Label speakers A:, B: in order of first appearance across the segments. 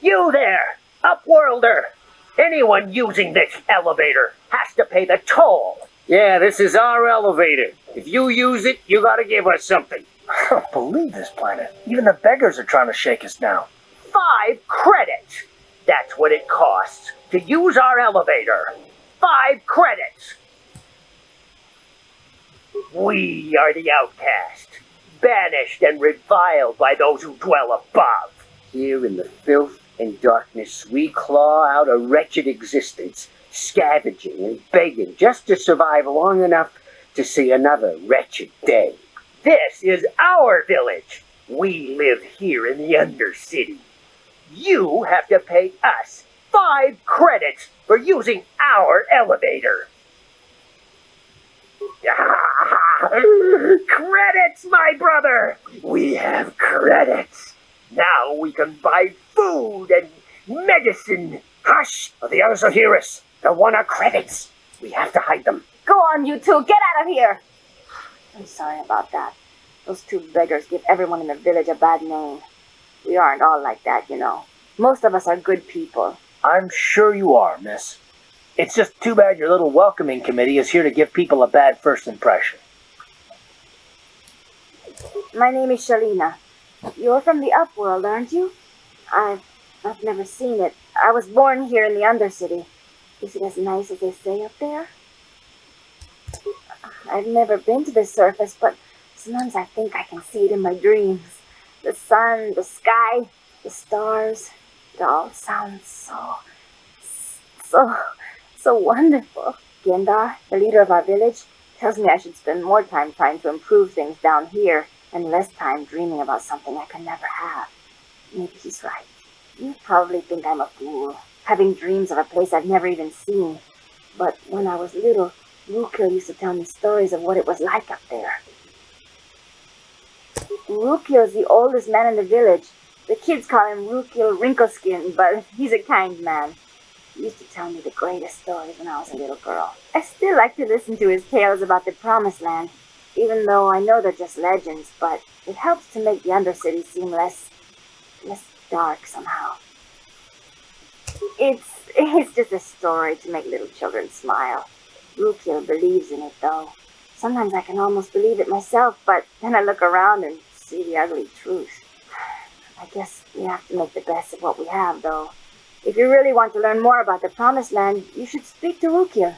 A: You there, Upworlder! Anyone using this elevator has to pay the toll.
B: Yeah, this is our elevator. If you use it, you gotta give us something.
C: I don't believe this planet. Even the beggars are trying to shake us down.
A: 5 credits! That's what it costs to use our elevator. 5 credits! We are the outcast, banished and reviled by those who dwell above.
B: Here in the filth and darkness, we claw out a wretched existence, scavenging and begging just to survive long enough to see another wretched day.
A: This is our village. We live here in the Undercity. You have to pay us 5 credits for using our elevator. Credits, my brother! We have credits. Now we can buy food and medicine.
C: Hush! Or the others will hear us. They'll want our credits. We have to hide them.
D: Go on, you two. Get out of here. I'm sorry about that. Those 2 beggars give everyone in the village a bad name. We aren't all like that, you know. Most of us are good people.
C: I'm sure you are, miss. It's just too bad your little welcoming committee is here to give people a bad first impression.
D: My name is Shalina. You're from the Upworld, aren't you? I've never seen it. I was born here in the Undercity. Is it as nice as they say up there? I've never been to the surface, but sometimes I think I can see it in my dreams. The sun, the sky, the stars. It all sounds so wonderful. Gendar, the leader of our village, tells me I should spend more time trying to improve things down here and less time dreaming about something I could never have. Maybe he's right. You probably think I'm a fool, having dreams of a place I've never even seen. But when I was little, Rukil used to tell me stories of what it was like up there. Rukil is the oldest man in the village. The kids call him Rukil Wrinkleskin, but he's a kind man. He used to tell me the greatest stories when I was a little girl. I still like to listen to his tales about the Promised Land, even though I know they're just legends, but it helps to make the Undercity seem less dark somehow. It's just a story to make little children smile. Rukil believes in it, though. Sometimes I can almost believe it myself, but then I look around and see the ugly truth. I guess we have to make the best of what we have, though. If you really want to learn more about the Promised Land, you should speak to Rukil.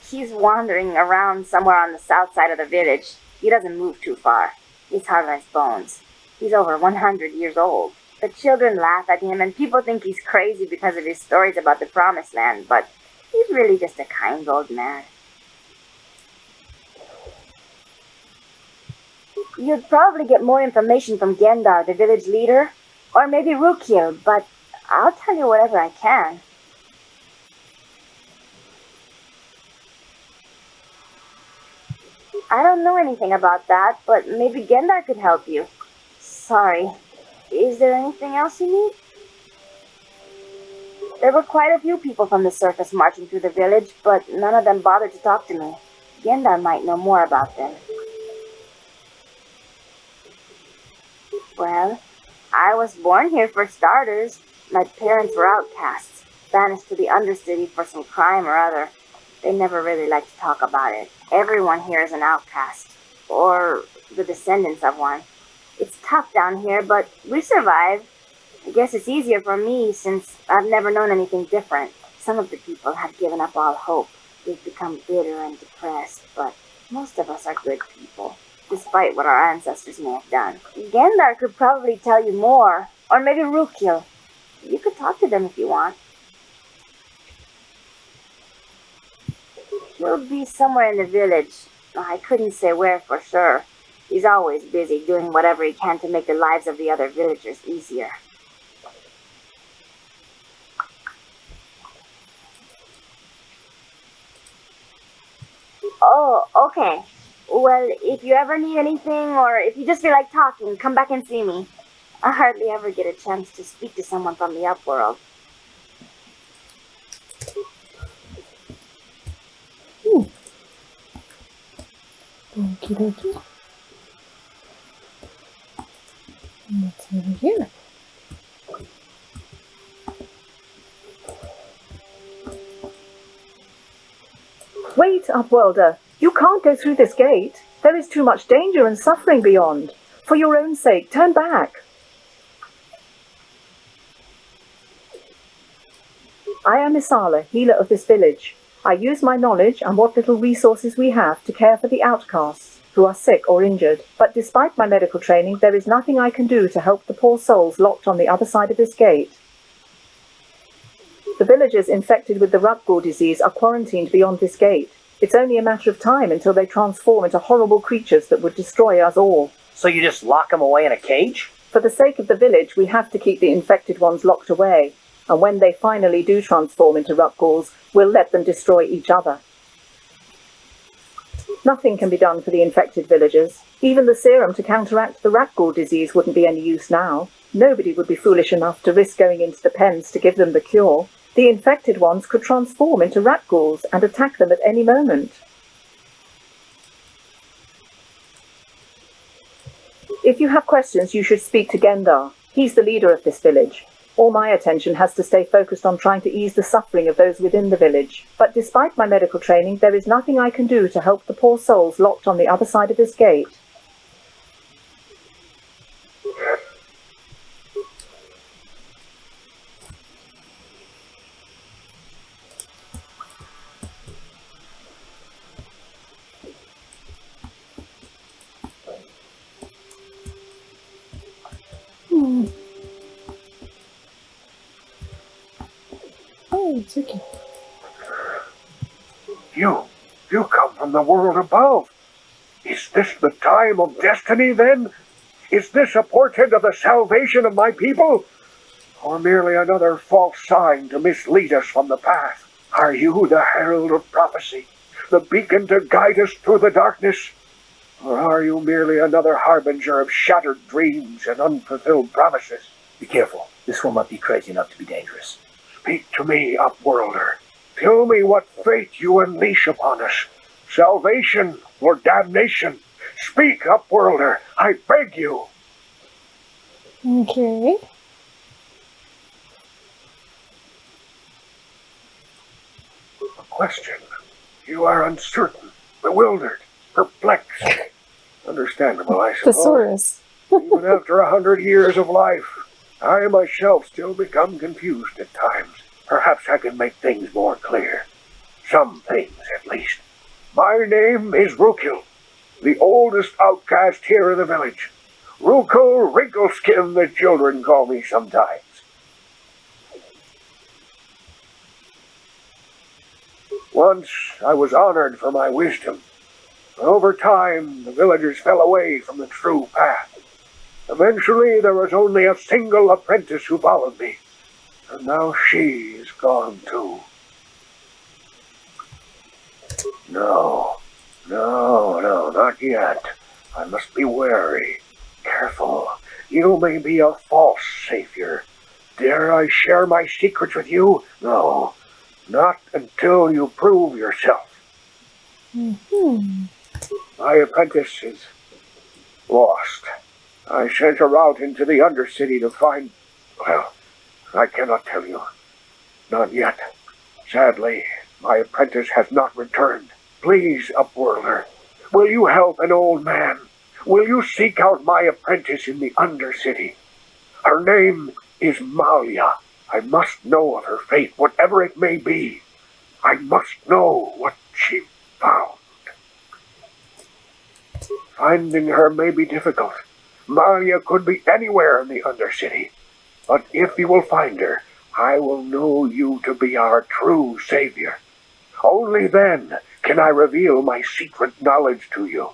D: He's wandering around somewhere on the south side of the village. He doesn't move too far. He's hard on his bones. He's over 100 years old. The children laugh at him, and people think he's crazy because of his stories about the Promised Land, but he's really just a kind old man. You'd probably get more information from Gendar, the village leader, or maybe Rukil, but I'll tell you whatever I can. I don't know anything about that, but maybe Gendar could help you. Sorry. Is there anything else you need? There were quite a few people from the surface marching through the village, but none of them bothered to talk to me. Gendar might know more about them. Well, I was born here for starters. My parents were outcasts, banished to the Undercity for some crime or other. They never really liked to talk about it. Everyone here is an outcast, or the descendants of one. It's tough down here, but we survive. I guess it's easier for me since I've never known anything different. Some of the people have given up all hope. They've become bitter and depressed, but most of us are good people, despite what our ancestors may have done. Gendar could probably tell you more, or maybe Rukil. You could talk to them if you want. He'll be somewhere in the village. I couldn't say where for sure. He's always busy doing whatever he can to make the lives of the other villagers easier. Oh, okay. Well, if you ever need anything, or if you just feel like talking, come back and see me. I hardly ever get a chance to speak to someone from the Upworld.
E: Okie dokie. What's over here?
F: Wait, Upworlder. You can't go through this gate. There is too much danger and suffering beyond. For your own sake, turn back. I am Isala, healer of this village. I use my knowledge and what little resources we have to care for the outcasts who are sick or injured. But despite my medical training, there is nothing I can do to help the poor souls locked on the other side of this gate. The villagers infected with the Rutgall disease are quarantined beyond this gate. It's only a matter of time until they transform into horrible creatures that would destroy us all.
C: So you just lock them away in a cage?
F: For the sake of the village, we have to keep the infected ones locked away. And when they finally do transform into Rutgalls, we'll let them destroy each other. Nothing can be done for the infected villagers. Even the serum to counteract the Rutgall disease wouldn't be any use now. Nobody would be foolish enough to risk going into the pens to give them the cure. The infected ones could transform into Rutgalls and attack them at any moment. If you have questions, you should speak to Gendar. He's the leader of this village. All my attention has to stay focused on trying to ease the suffering of those within the village. But despite my medical training, there is nothing I can do to help the poor souls locked on the other side of this gate.
E: Oh, it's okay.
G: You come from the world above. Is this the time of destiny, then? Is this a portent of the salvation of my people? Or merely another false sign to mislead us from the path? Are you the herald of prophecy, the beacon to guide us through the darkness? Or are you merely another harbinger of shattered dreams and unfulfilled promises?
C: Be careful. This one might be crazy enough to be dangerous.
G: Speak to me, Upworlder. Tell me what fate you unleash upon us. Salvation or damnation? Speak, Upworlder, I beg you.
E: Okay.
G: A question. You are uncertain, bewildered, perplexed. Understandable, I suppose.
E: Thesaurus.
G: Even after 100 years of life, I myself still become confused at times. Perhaps I can make things more clear. Some things, at least. My name is Rukil, the oldest outcast here in the village. Rukil Wrinkleskin, the children call me sometimes. Once I was honored for my wisdom. Over time, the villagers fell away from the true path. Eventually, there was only a single apprentice who followed me. And now she is gone too. No, not yet. I must be wary, careful. You may be a false savior. Dare I share my secrets with you? No, not until you prove yourself. My apprentice is lost. I sent her out into the Undercity to find... Well, I cannot tell you. Not yet. Sadly, my apprentice has not returned. Please, Upworlder, will you help an old man? Will you seek out my apprentice in the Undercity? Her name is Malia. I must know of her fate, whatever it may be. I must know what she found. Finding her may be difficult. Malia could be anywhere in the Undercity. But if you will find her, I will know you to be our true savior. Only then can I reveal my secret knowledge to you.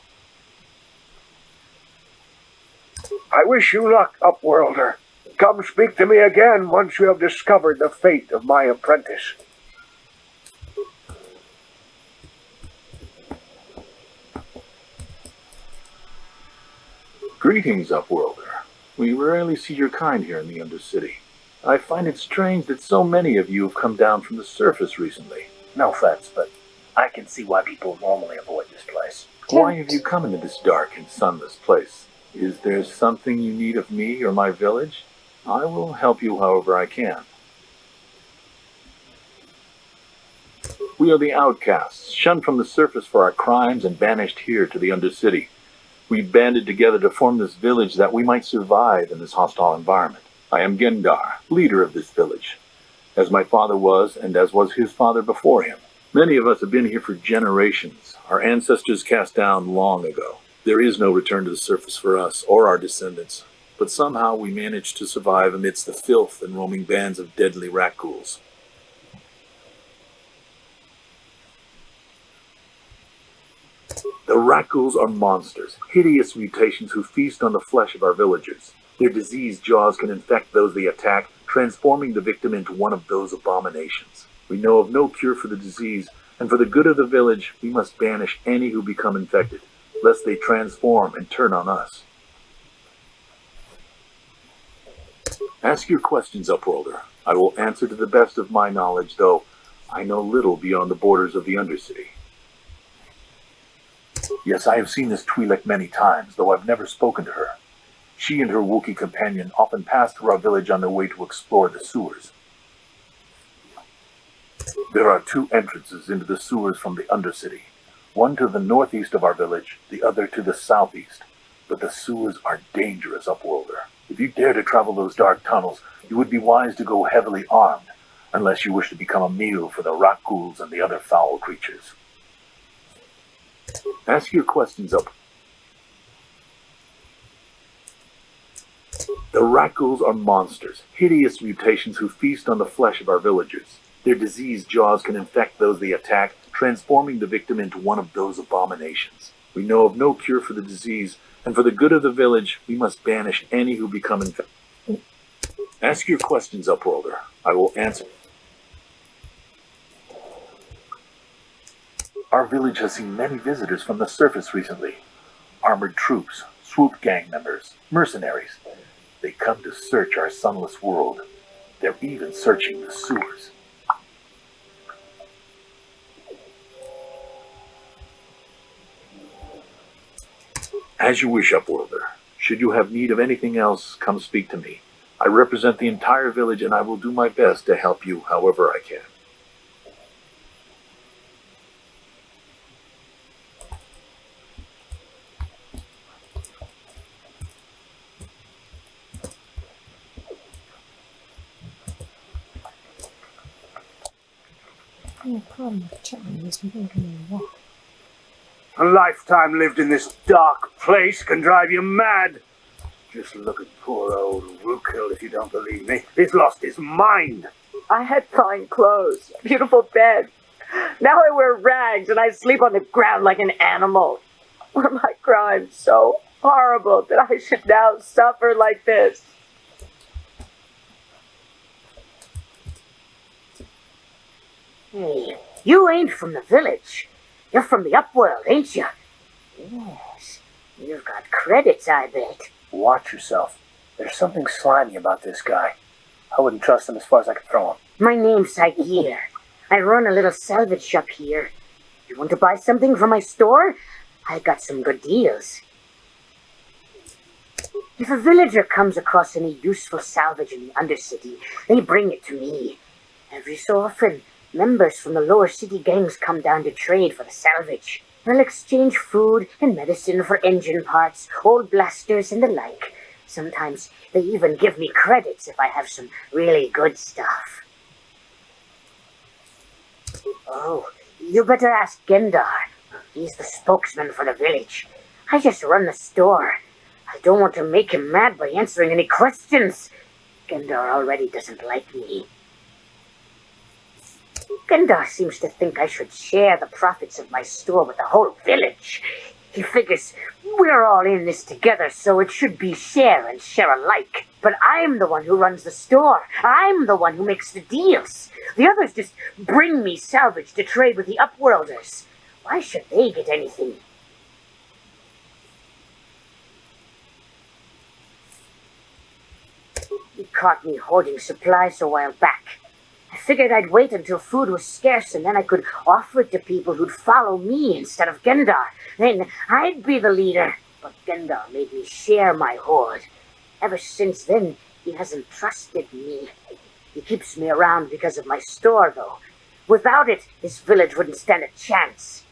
G: I wish you luck, Upworlder. Come speak to me again once you have discovered the fate of my apprentice.
H: Greetings, Upworlder. We rarely see your kind here in the Undercity. I find it strange that so many of you have come down from the surface recently.
C: No offense, but I can see why people normally avoid this place.
H: Why have you come into this dark and sunless place? Is there something you need of me or my village? I will help you however I can. We are the outcasts, shunned from the surface for our crimes and banished here to the Undercity. We banded together to form this village that we might survive in this hostile environment. I am Gendar, leader of this village, as my father was and as was his father before him. Many of us have been here for generations, our ancestors cast down long ago. There is no return to the surface for us or our descendants, but somehow we managed to survive amidst the filth and roaming bands of deadly rat-ghouls. The rat-ghouls are monsters, hideous mutations who feast on the flesh of our villagers. Their diseased jaws can infect those they attack, transforming the victim into one of those abominations. We know of no cure for the disease, and for the good of the village, we must banish any who become infected, lest they transform and turn on us. Ask your questions, Upworlder. I will answer to the best of my knowledge, though I know little beyond the borders of the Undercity. Yes, I have seen this Twi'lek many times, though I've never spoken to her. She and her Wookiee companion often pass through our village on their way to explore the sewers. There are two entrances into the sewers from the Undercity, one to the northeast of our village, the other to the southeast. But the sewers are dangerous, Upworlder. If you dare to travel those dark tunnels, you would be wise to go heavily armed, unless you wish to become a meal for the rat-ghouls and the other foul creatures. Ask your questions, Up. The rat-ghouls are monsters, hideous mutations who feast on the flesh of our villagers. Their diseased jaws can infect those they attack, transforming the victim into one of those abominations. We know of no cure for the disease, and for the good of the village, we must banish any who become infected. Ask your questions, Upworlder. I will answer. Our village has seen many visitors from the surface recently. Armored troops, swoop gang members, mercenaries. They come to search our sunless world. They're even searching the sewers. As you wish, Upworlder. Should you have need of anything else, come speak to me. I represent the entire village, and I will do my best to help you however I can.
E: Yeah, problem with chatting is we don't really walk.
G: A lifetime lived in this dark place can drive you mad. Just look at poor old Rookhill if you don't believe me. He's lost his mind.
F: I had fine clothes, a beautiful bed. Now I wear rags and I sleep on the ground like an animal. Were my crimes so horrible that I should now suffer like this?
A: Hey, you ain't from the village. You're from the Upworld, ain't you? Yes. You've got credits, I bet.
C: Watch yourself. There's something slimy about this guy. I wouldn't trust him as far as I could throw him.
A: My name's Saigir. I run a little salvage shop here. You want to buy something from my store? I got some good deals. If a villager comes across any useful salvage in the Undercity, they bring it to me. Every so often, members from the lower city gangs come down to trade for the salvage. They'll exchange food and medicine for engine parts, old blasters, and the like. Sometimes they even give me credits if I have some really good stuff. Oh, you better ask Gendar. He's the spokesman for the village. I just run the store. I don't want to make him mad by answering any questions. Gendar already doesn't like me. Gendar seems to think I should share the profits of my store with the whole village. He figures we're all in this together, so it should be share and share alike. But I'm the one who runs the store. I'm the one who makes the deals. The others just bring me salvage to trade with the Upworlders. Why should they get anything? He caught me hoarding supplies a while back. I figured I'd wait until food was scarce and then I could offer it to people who'd follow me instead of Gendar. Then I'd be the leader. But Gendar made me share my hoard. Ever since then, he hasn't trusted me. He keeps me around because of my store, though. Without it, this village wouldn't stand a chance.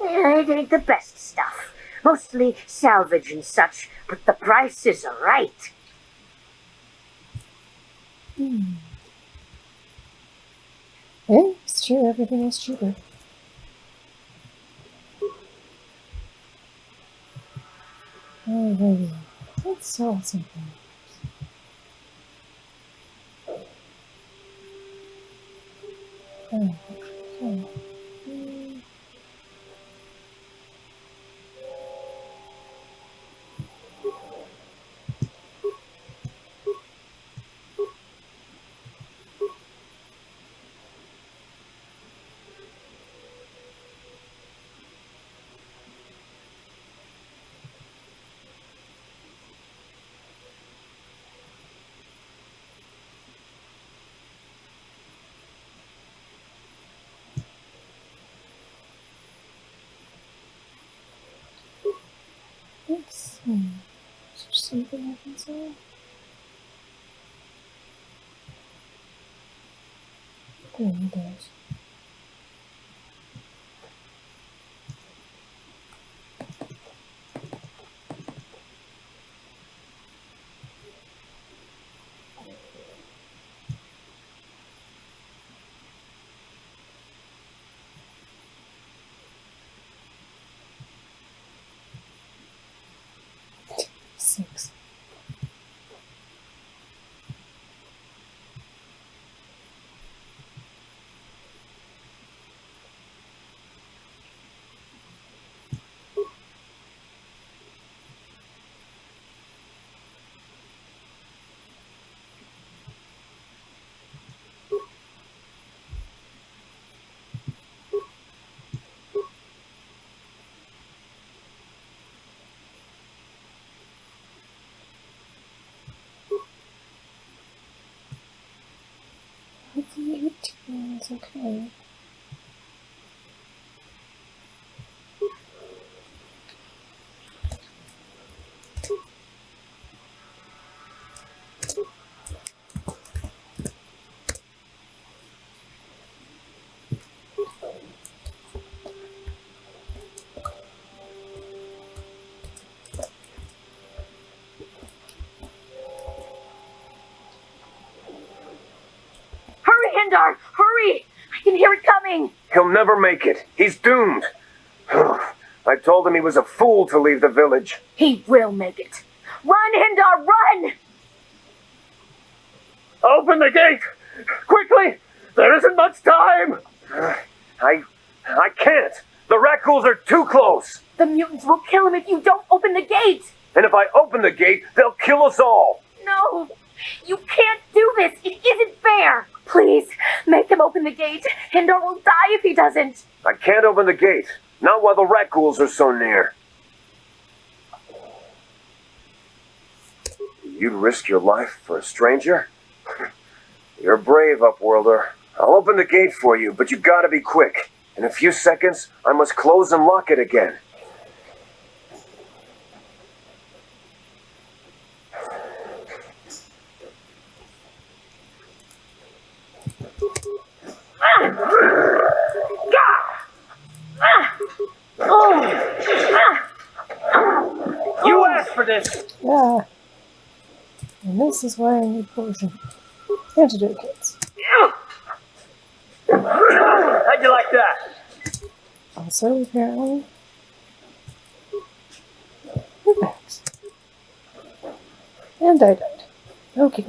A: It ain't the best stuff. Mostly salvage and such, but the prices are right.
E: Yeah, it's true. Everything is cheaper. Alrighty. Let's sell something. Oh, okay. Let's see. Is there something I can sell? Oh, it does. Six. Hopefully 18 is okay.
A: Hurry, Hindar! Hurry! I can hear it coming!
I: He'll never make it. He's doomed. I told him he was a fool to leave the village.
A: He will make it. Run, Hindar, run!
I: Open the gate! Quickly! There isn't much time! I can't! The Rakghouls are too close!
A: The mutants will kill him if you don't open the gate!
I: And if I open the gate, they'll kill us all!
A: No! You can't do this! It isn't fair! Please, make him open the gate. Hindar will die if he doesn't.
I: I can't open the gate. Not while the Rakghouls are so near. You'd risk your life for a stranger? You're brave, Upworlder. I'll open the gate for you, but you gotta be quick. In a few seconds, I must close and lock it again.
C: You asked for this!
E: Yeah. And this is why I need potion. Antidote kits.
C: How'd you like that?
E: Also, apparently, we're back. And I died. Okay.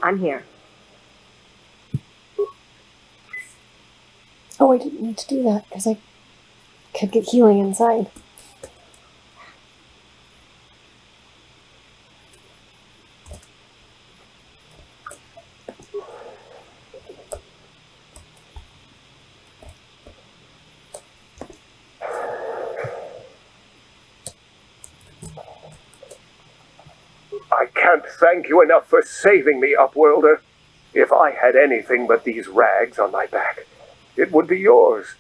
A: I'm here.
E: Oh, I didn't need to do that because I could get healing inside.
G: I can't thank you enough for saving me, Upworlder. If I had anything but these rags on my back, it would be yours.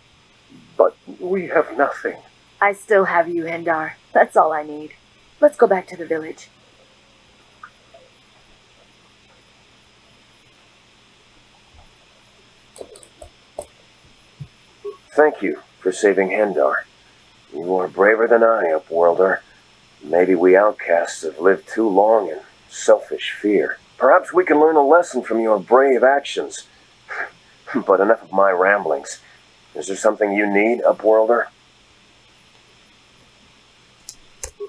G: But we have nothing.
D: I still have you, Hendar. That's all I need. Let's go back to the village.
I: Thank you for saving Hendar. You are braver than I, Upworlder. Maybe we outcasts have lived too long in selfish fear. Perhaps we can learn a lesson from your brave actions. But enough of my ramblings. Is there something you need, Upworlder?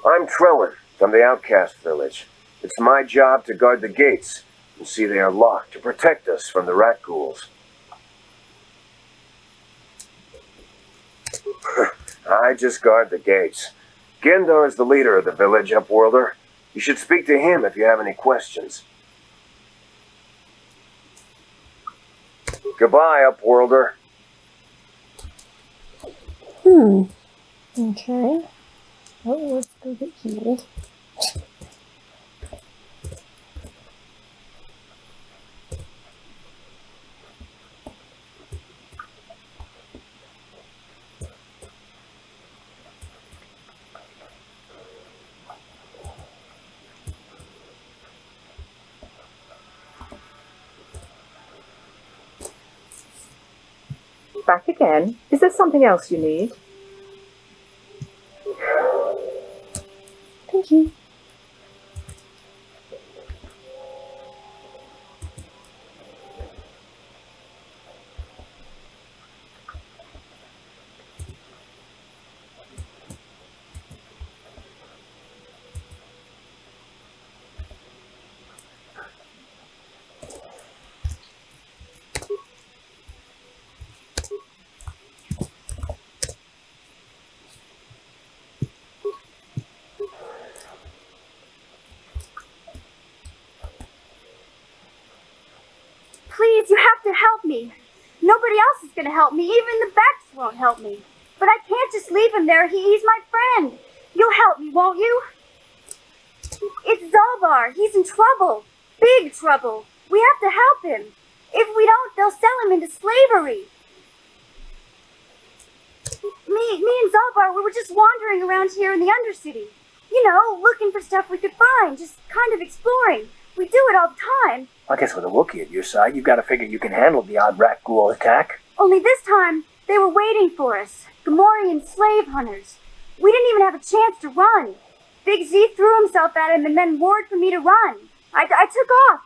I: I'm Trellin, from the Outcast Village. It's my job to guard the gates and see they are locked to protect us from the rat ghouls. I just guard the gates. Gendar is the leader of the village, Upworlder. You should speak to him if you have any questions. Goodbye, Upworlder.
E: Okay. Well, let's go get healed.
F: Back again. Is there something else you need?
E: Thank you.
D: Please, you have to help me. Nobody else is going to help me. Even the bats won't help me. But I can't just leave him there. He's my friend. You'll help me, won't you? It's Zalbar. He's in trouble. Big trouble. We have to help him. If we don't, they'll sell him into slavery. Me and Zalbar, we were just wandering around here in the Undercity. You know, looking for stuff we could find. Just kind of exploring. We do it all the time.
C: I guess with a Wookiee at your side, you've got to figure you can handle the odd rat ghoul attack.
D: Only this time, they were waiting for us. Gamorrean slave hunters. We didn't even have a chance to run. Big Z threw himself at him and then roared for me to run. I took off.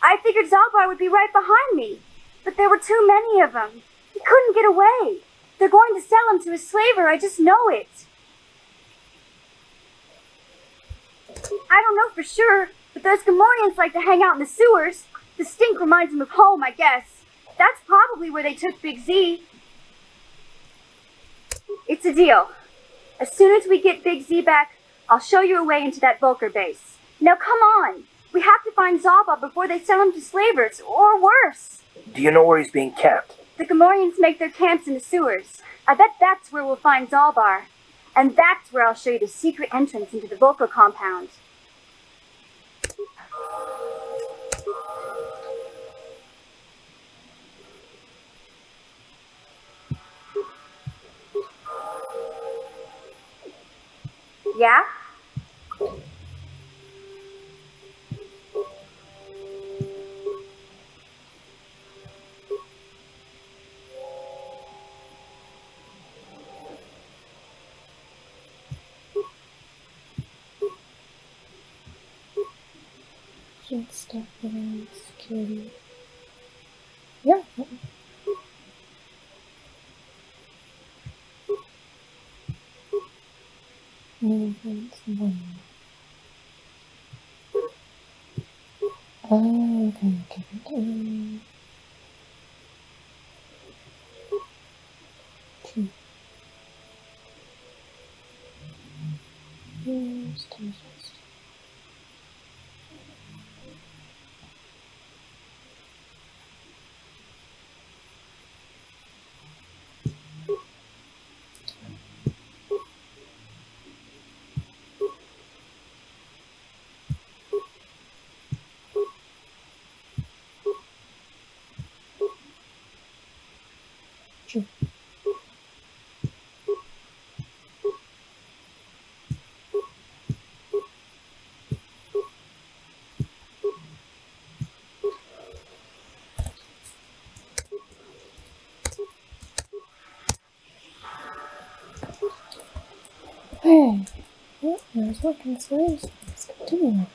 D: I figured Zalbar would be right behind me. But there were too many of them. He couldn't get away. They're going to sell him to a slaver, I just know it. I don't know for sure, but those Gamorreans like to hang out in the sewers. The stink reminds them of home, I guess. That's probably where they took Big Z. It's a deal. As soon as we get Big Z back, I'll show you a way into that Vulcar base. Now come on. We have to find Zalba before they sell him to slavers, or worse.
C: Do you know where he's being kept?
D: The Gamorreans make their camps in the sewers. I bet that's where we'll find Zalbar. And that's where I'll show you the secret entrance into the Vulcar compound. Yeah?
E: Should stuff around security. Yeah. No, that's one. Oh, okay. Two. Here's two. you? Hey, well, there's what can say. Let's continue.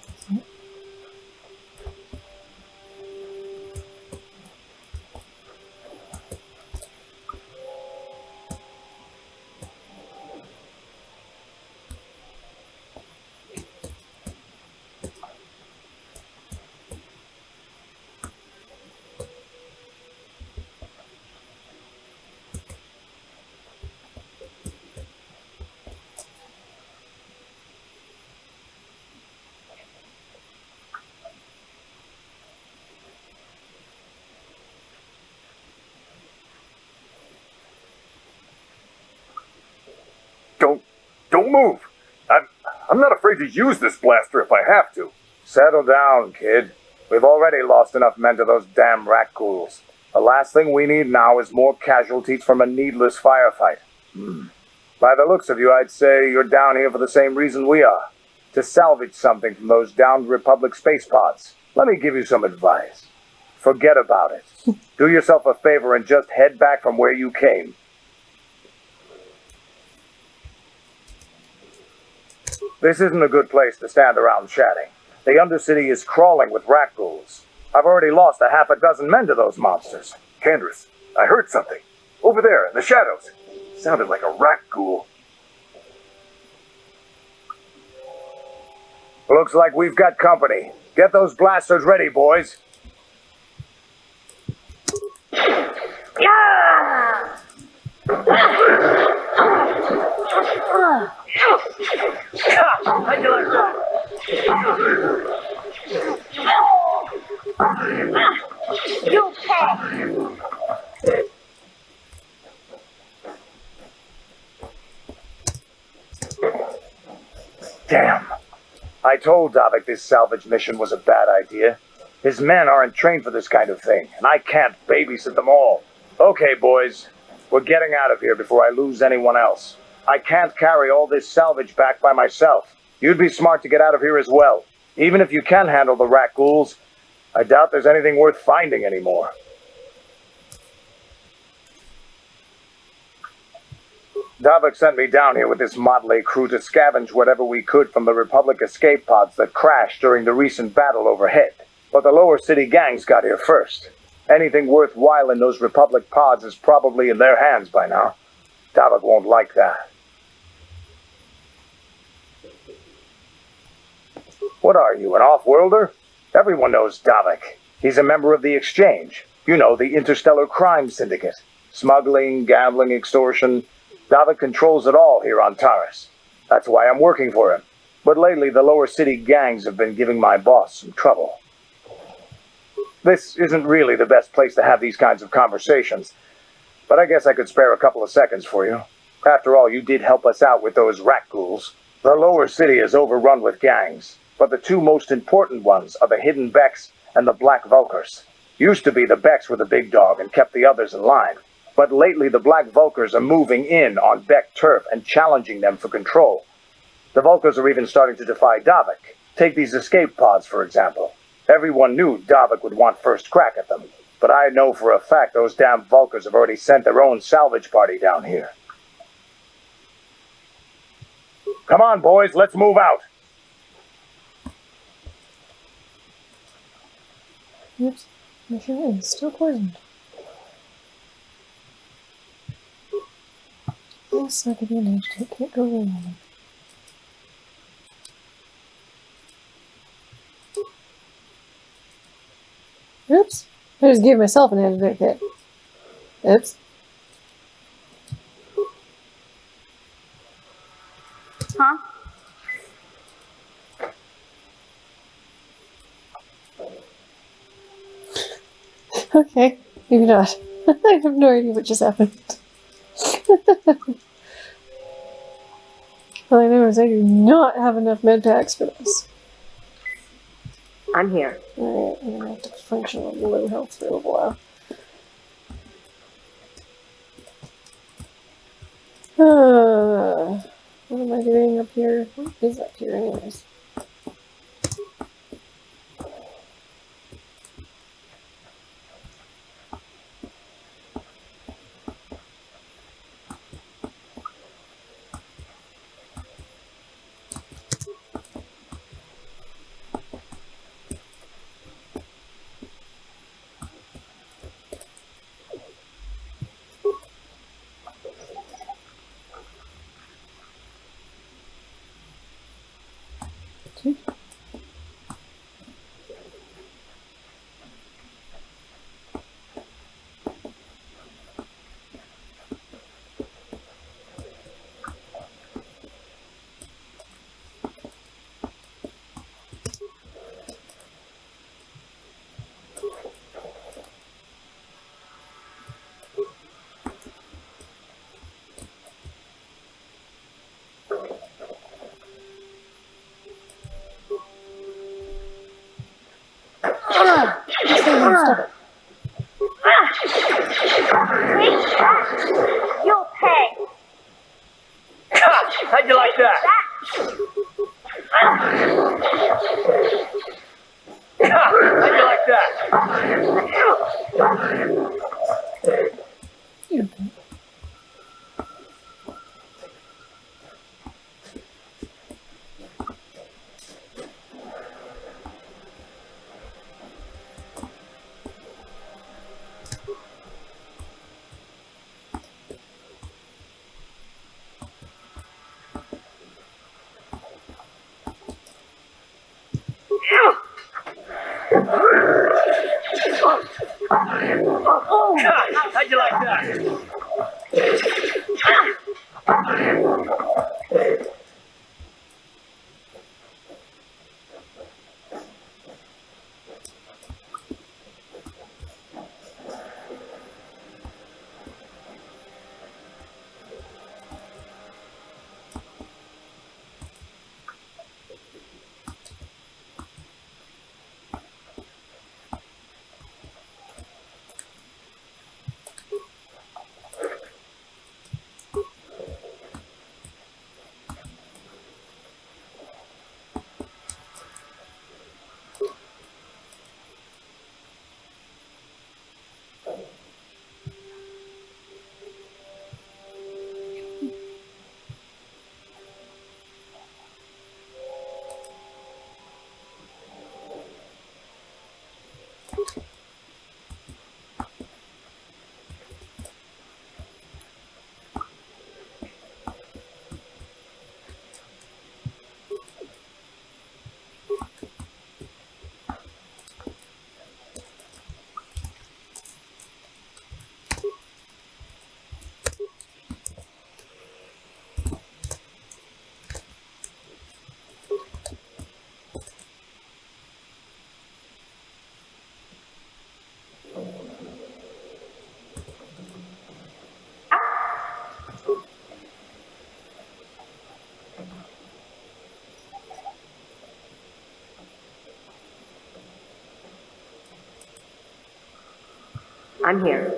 J: Don't move. I'm not afraid to use this blaster if I have to. Settle down, kid. We've already lost enough men to those damn rat ghouls. The last thing we need now is more casualties from a needless firefight. By the looks of you, I'd say you're down here for the same reason we are. To salvage something from those downed Republic space pods. Let me give you some advice. Forget about it. Do yourself a favor and just head back from where you came. This isn't a good place to stand around chatting. The Undercity is crawling with rat ghouls. I've already lost a half a dozen men to those monsters.
G: Candace, I heard something. Over there, in the shadows. Sounded like a rat ghoul.
J: Looks like we've got company. Get those blasters ready, boys.
A: How'd you like that?
D: You pet!
J: Damn. I told Davik this salvage mission was a bad idea. His men aren't trained for this kind of thing, and I can't babysit them all. Okay, boys. We're getting out of here before I lose anyone else. I can't carry all this salvage back by myself. You'd be smart to get out of here as well. Even if you can handle the rat ghouls, I doubt there's anything worth finding anymore. Davik sent me down here with this motley crew to scavenge whatever we could from the Republic escape pods that crashed during the recent battle overhead. But the lower city gangs got here first. Anything worthwhile in those Republic pods is probably in their hands by now. Davik won't like that. What are you, an off-worlder? Everyone knows Davik. He's a member of the Exchange. You know, the interstellar crime syndicate. Smuggling, gambling, extortion. Davik controls it all here on Taris. That's why I'm working for him. But lately, the lower city gangs have been giving my boss some trouble. This isn't really the best place to have these kinds of conversations, but I guess I could spare a couple of seconds for you. After all, you did help us out with those rat ghouls. The lower city is overrun with gangs, but the two most important ones are the Hidden Becks and the Black Vulkars. Used to be the Becks were the big dog and kept the others in line, but lately the Black Vulkars are moving in on Beck turf and challenging them for control. The Vulkars are even starting to defy Davik. Take these escape pods, for example. Everyone knew Davik would want first crack at them, but I know for a fact those damn Vulkars have already sent their own salvage party down here. Come on, boys, let's move out.
E: Oops, mission is still poisoned. Yes, I could be an agitate, can't go wrong. Oops, I just gave myself an antidote kit. Oops.
D: Huh?
E: Okay, maybe not. I have no idea what just happened. All I know is I do not have enough med packs for this.
B: I'm here.
E: Alright, I'm gonna have to function on low health for a while. What am I doing up here? What is up here anyways? Stop it.
D: You'll pay.
A: How'd you like that? How'd you like that? How'd you like that?
B: I'm here.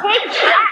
D: Take that!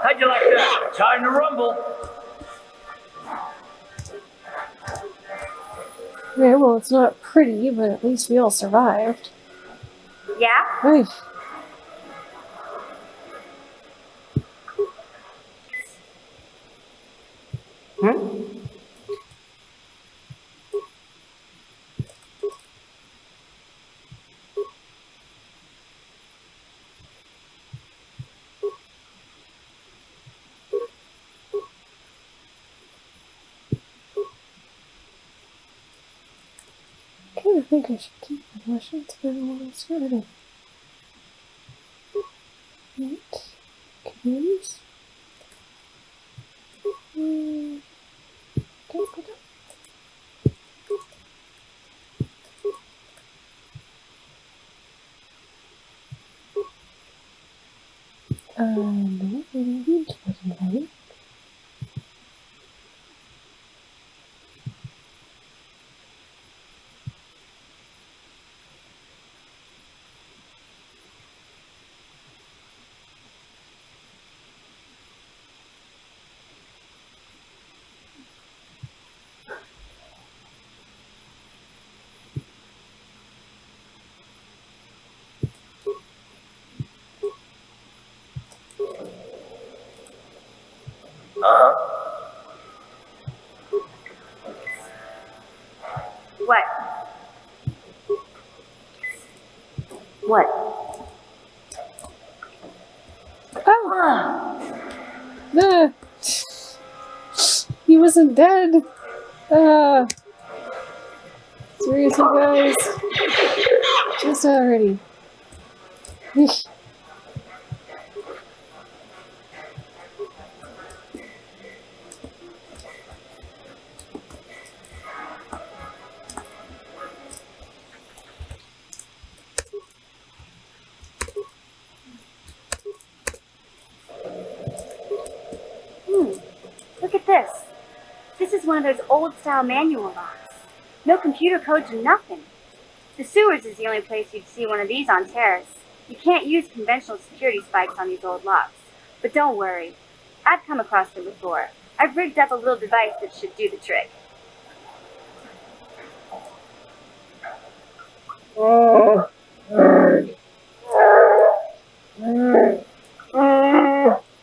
A: How'd you like that? Time to rumble.
E: Okay, well, it's not pretty, but at least we all survived.
D: Yeah?
E: Hey. I think I should keep the questions for when I started. Right. Communities. No, it wasn't right.
D: What? What?
E: Oh! No! He wasn't dead! Seriously, guys? Just already.
D: Look at this. This is one of those old-style manual locks. No computer codes or nothing. The sewers is the only place you'd see one of these on Taris. You can't use conventional security spikes on these old locks. But don't worry. I've come across them before. I've rigged up a little device that should do the trick.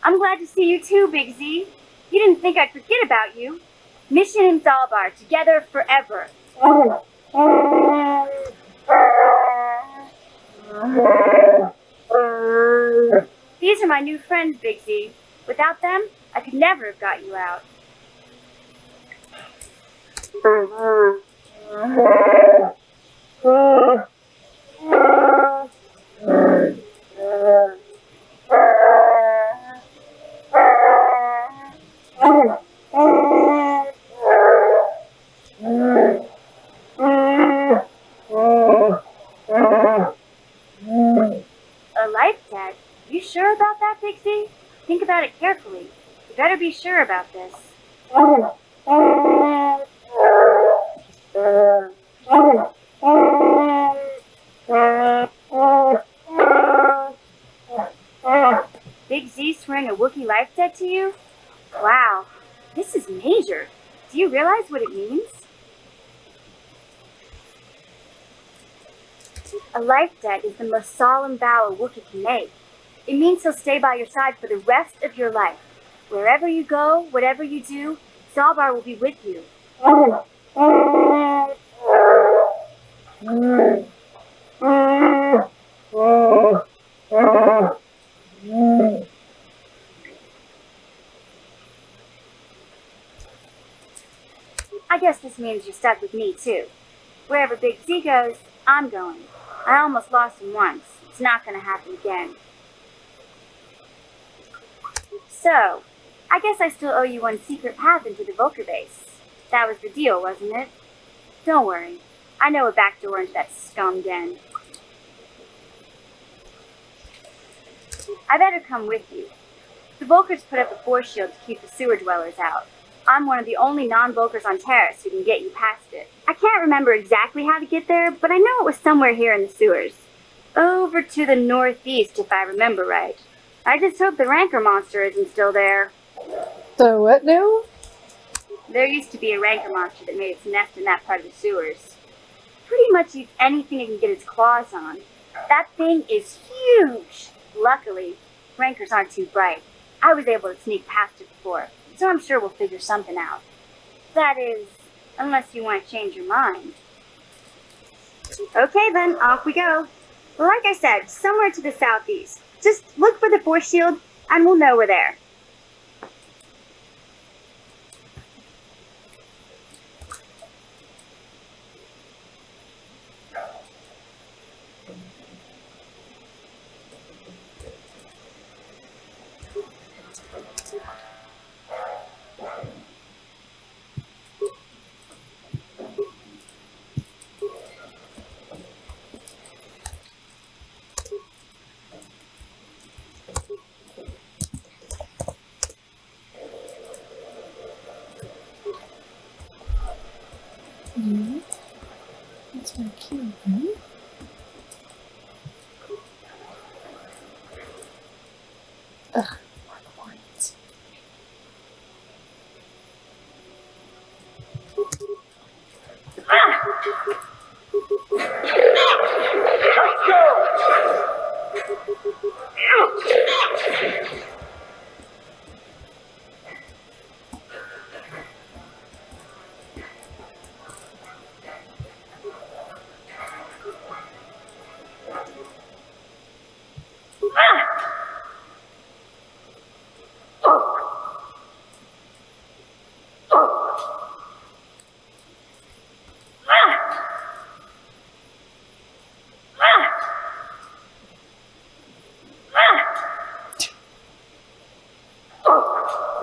D: I'm glad to see you too, Big Z. You didn't think I'd forget about you. Mission and Zalbar, together forever. These are my new friends, Big Z. Without them, I could never have got you out. A life debt? You sure about that, Big Z? Think about it carefully. You better be sure about this. Big Z swearing a Wookiee life debt to you? Wow, this is major. Do you realize what it means? A life debt is the most solemn vow a Wookiee can make. It means he'll stay by your side for the rest of your life. Wherever you go, whatever you do, Zalbar will be with you. I guess this means you're stuck with me, too. Wherever Big Z goes, I'm going. I almost lost him once. It's not going to happen again. So, I guess I still owe you one secret path into the Volker base. That was the deal, wasn't it? Don't worry. I know a back door into that scum den. I better come with you. The Volkers put up a force shield to keep the sewer dwellers out. I'm one of the only non-Volkers on Taris who can get you past it. I can't remember exactly how to get there, but I know it was somewhere here in the sewers. Over to the northeast, if I remember right. I just hope the rancor monster isn't still there.
E: The what now?
D: There used to be a rancor monster that made its nest in that part of the sewers. Pretty much eats anything it can get its claws on. That thing is huge! Luckily, rancors aren't too bright. I was able to sneak past it before, so I'm sure we'll figure something out. That is, unless you want to change your mind. Okay then, off we go. Like I said, somewhere to the southeast. Just look for the force shield, and we'll know we're there.
E: Yeah. That's my key, right? Ugh, more coins.
A: Let's go!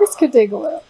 E: This could take a while.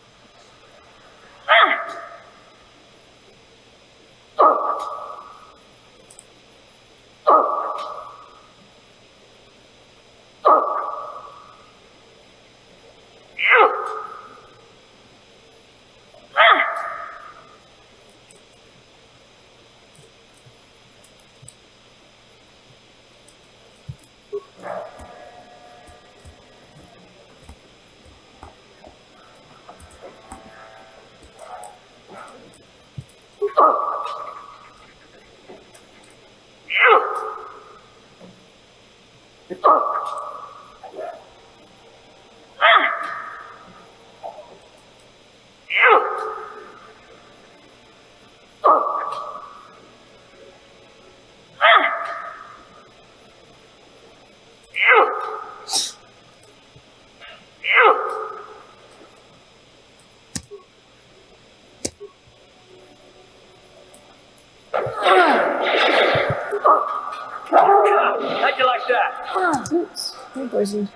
E: How'd you like that? Oops, I'm poisoned.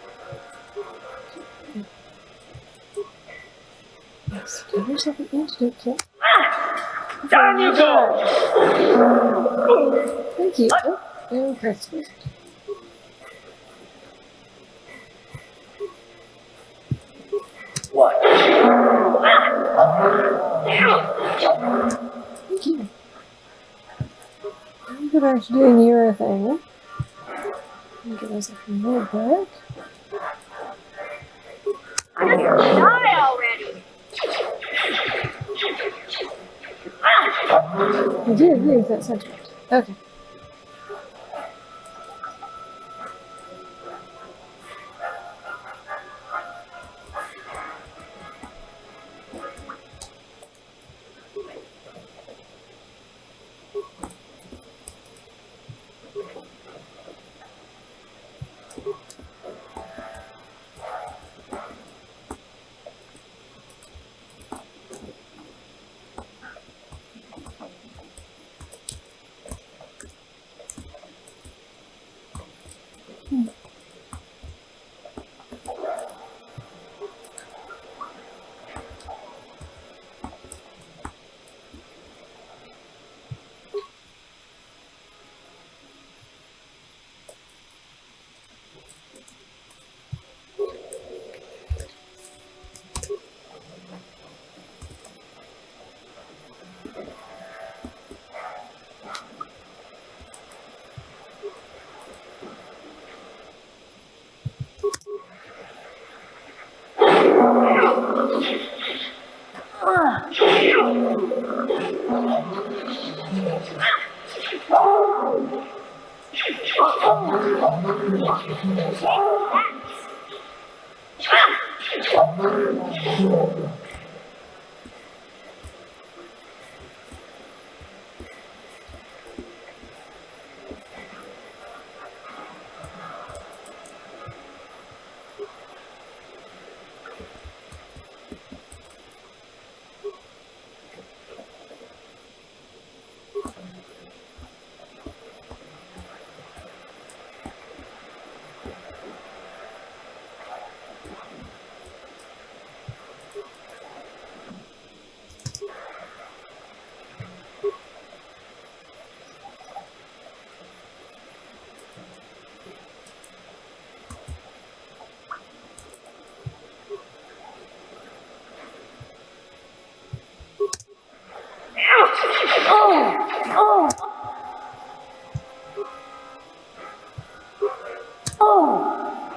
E: Yes, give yourself an antidote kit.
A: Down you go!
E: Thank you. Oh, and press it.
A: What?
E: Thank you. I'll go back to doing your thing. And get us a more back.
D: Die already!
E: I do agree with that sentiment. Okay.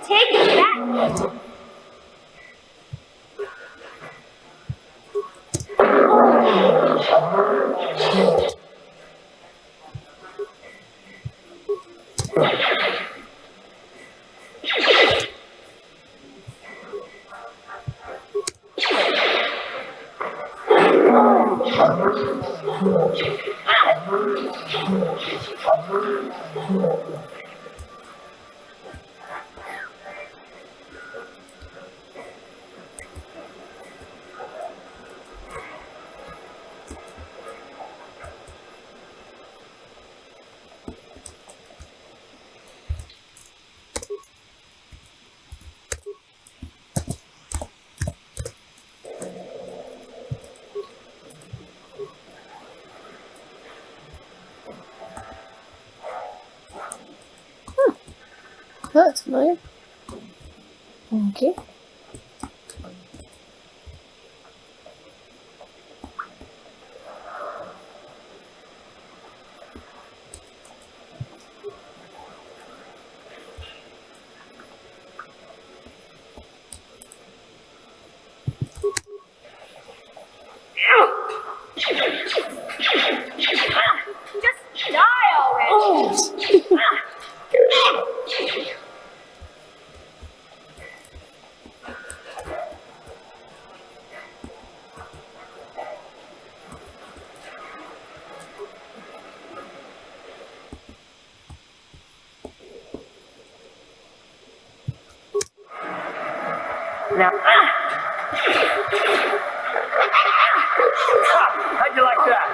D: Take that!
E: That's familiar. Okay.
D: Just die already!
A: Now, how'd you like that?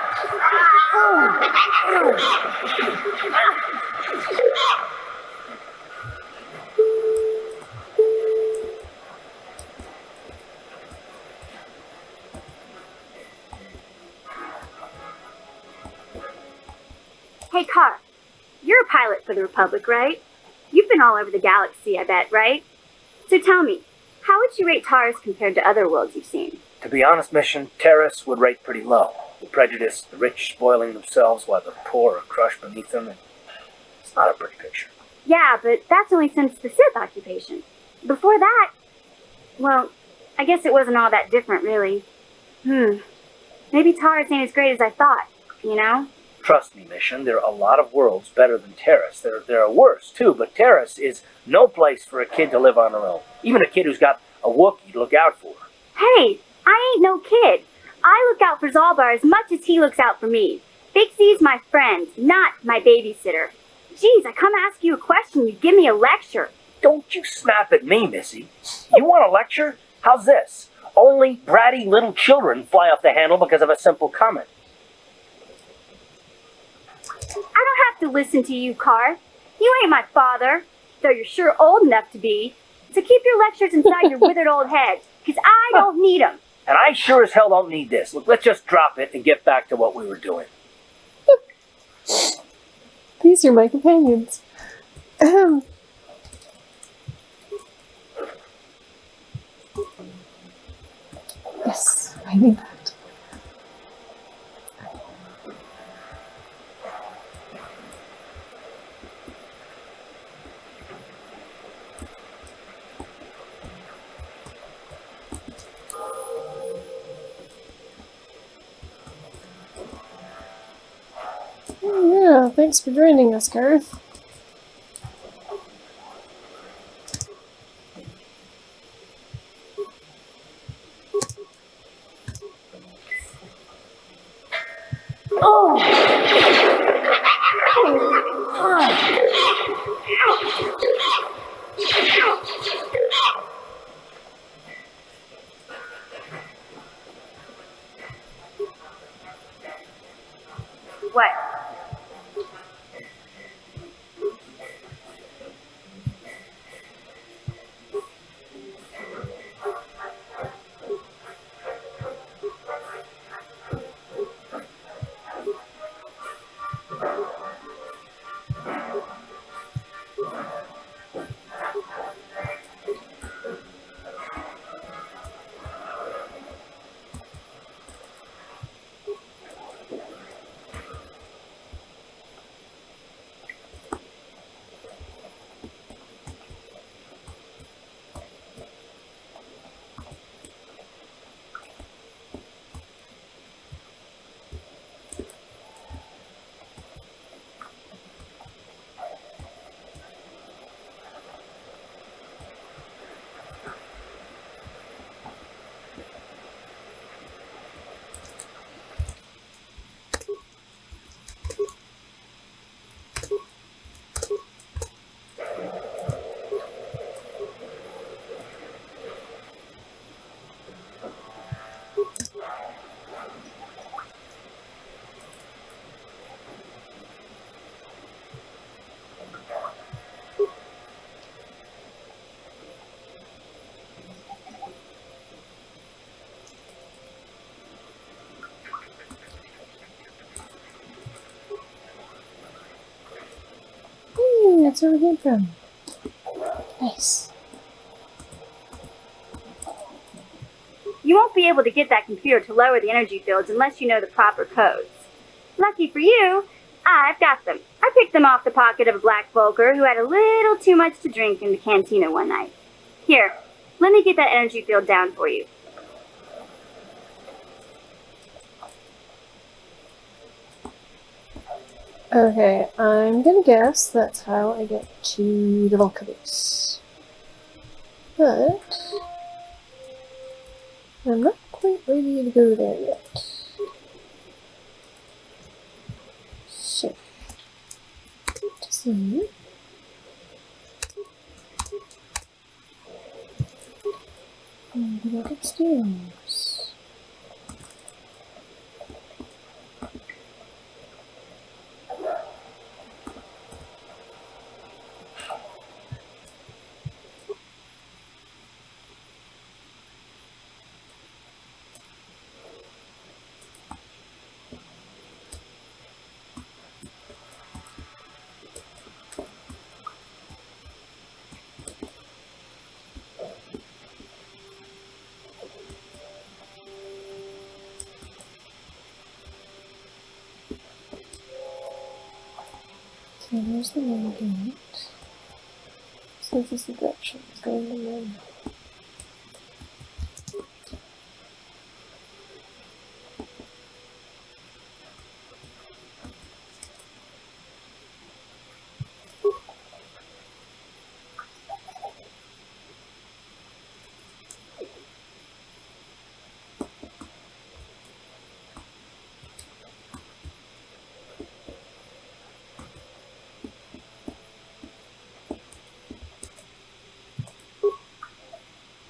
D: Hey, Car, you're a pilot for the Republic, right? You've been all over the galaxy, I bet, right? So tell me, how would you rate Taris compared to other worlds you've seen?
C: To be honest, Mission, Taris would rate pretty low. The prejudice, the rich spoiling themselves while the poor are crushed beneath them. It's not a pretty picture.
D: Yeah, but that's only since the Sith occupation. Before that, well, I guess it wasn't all that different, really. Maybe Taris ain't as great as I thought, you know?
C: Trust me, Mission, there are a lot of worlds better than Taris. There are worse, too, but Taris is no place for a kid to live on her own. Even a kid who's got a Wookiee to look out for.
D: Hey, I ain't no kid. I look out for Zalbar as much as he looks out for me. Big C's my friend, not my babysitter. Geez, I come ask you a question, you give me a lecture.
C: Don't you snap at me, Missy. You want a lecture? How's this? Only bratty little children fly off the handle because of a simple comment.
D: I don't have to listen to you, Car. You ain't my father, though you're sure old enough to be. So keep your lectures inside your withered old head, because I don't need them.
C: And I sure as hell don't need this. Look, let's just drop it and get back to what we were doing.
E: These are my companions. Yes, I need that. Yeah, thanks for joining us, Garth.
D: What?
E: That's where we came from. Nice.
D: You won't be able to get that computer to lower the energy fields unless you know the proper codes. Lucky for you, I've got them. I picked them off the pocket of a black Volker who had a little too much to drink in the cantina one night. Here, let me get that energy field down for you.
E: Okay, I'm gonna guess that's how I get to the Volker base. But I'm not quite ready to go there yet. So, to see. And go back upstairs. So there's the main gate. So this is the direction it's going in.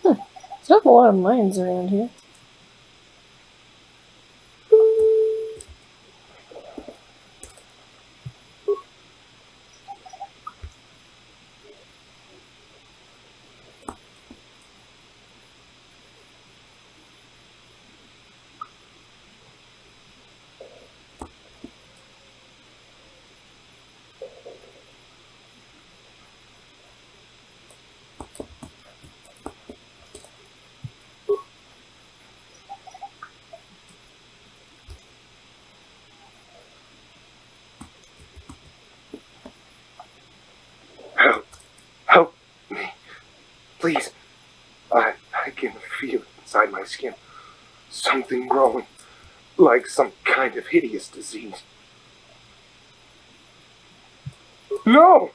E: There's not a lot of mines around here.
G: Help me. Please. I can feel it inside my skin. Something growing. Like some kind of hideous disease. No!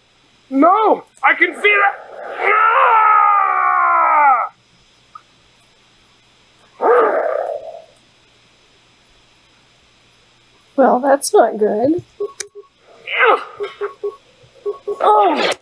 G: No! I can feel it!
E: Well, that's not good. Oh!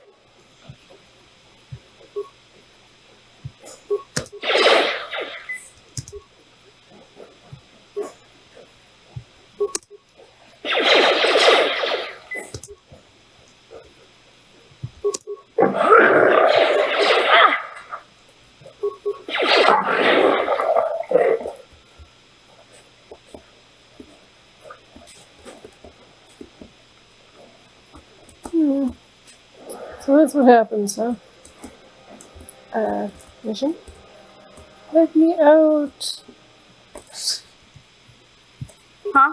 E: So that's what happens, huh? Mission? Let me out!
D: Huh?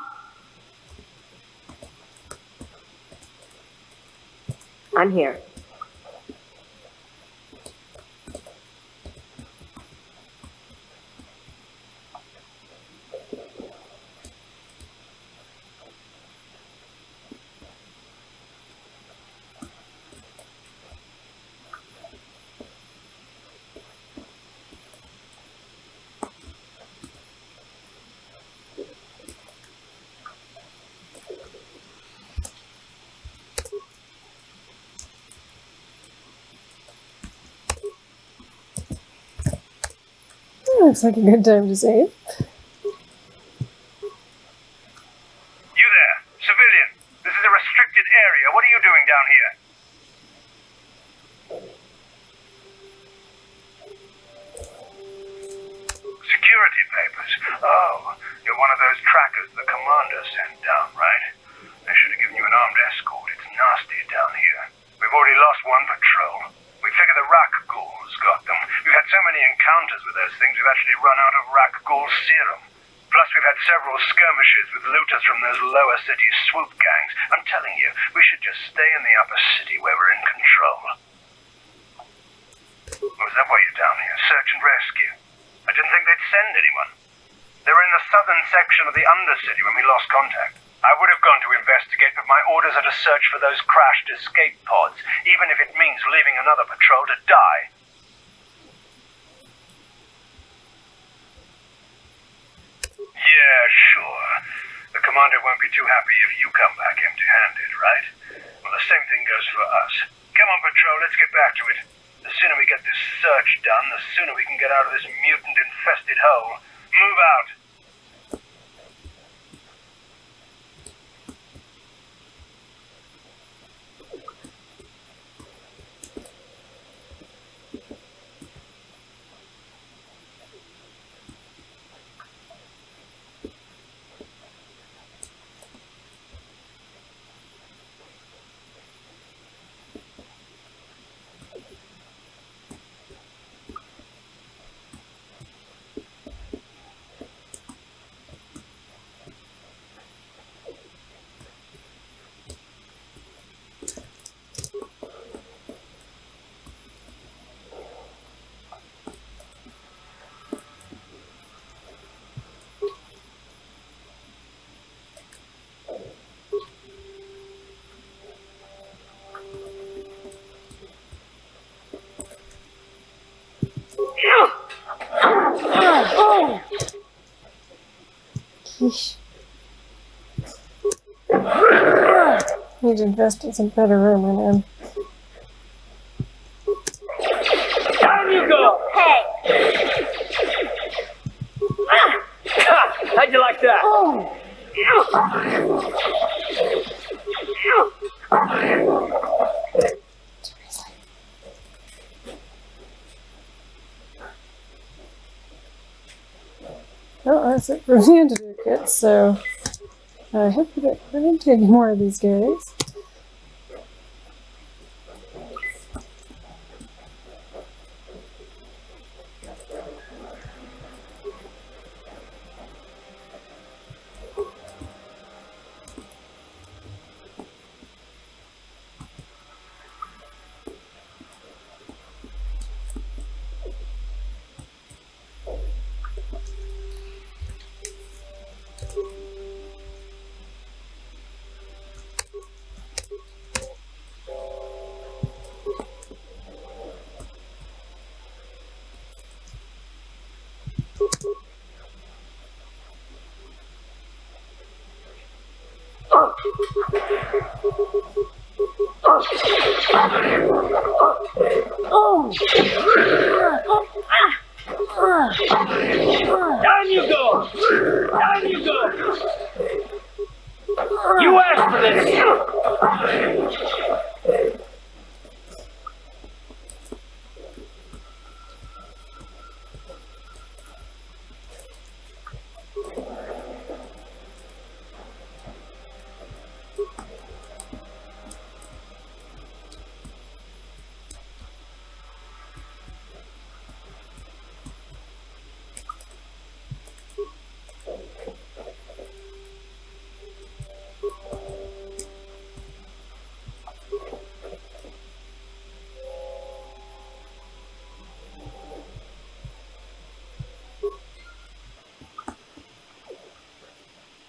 A: I'm here.
E: Looks like a good time to save.
J: You there, civilian. This is a restricted area. What are you doing down here? Security papers. Oh, you're one of those trackers the commander sent down, right? They should have given you an armed escort. It's nasty down here. We've already lost one patrol. We figure the Rak ghouls got them. We've had so many encounters with those things, we've actually run out of Rak ghoul serum. Plus, we've had several skirmishes with looters from those lower city swoop gangs. I'm telling you, we should just stay in the upper city where we're in control. Oh, is that why you're down here? Search and rescue? I didn't think they'd send anyone. They were in the southern section of the Undercity when we lost contact. I would have gone to investigate, but my orders are to search for those crashed escape pods, even if it means leaving another patrol to die. Yeah, sure. The commander won't be too happy if you come back empty-handed, right? Well, the same thing goes for us. Come on, patrol, let's get back to it. The sooner we get this search done, the sooner we can get out of this mutant-infested hole. Move out.
E: Yeesh. Need to invest in some better armor, man.
A: Down you go!
D: Hey!
A: How'd you like that?
E: Oh! Well, that's it for the antidote kit, so I hope that I didn't take any more of these guys.
C: Down you go! Down you go! You asked for this!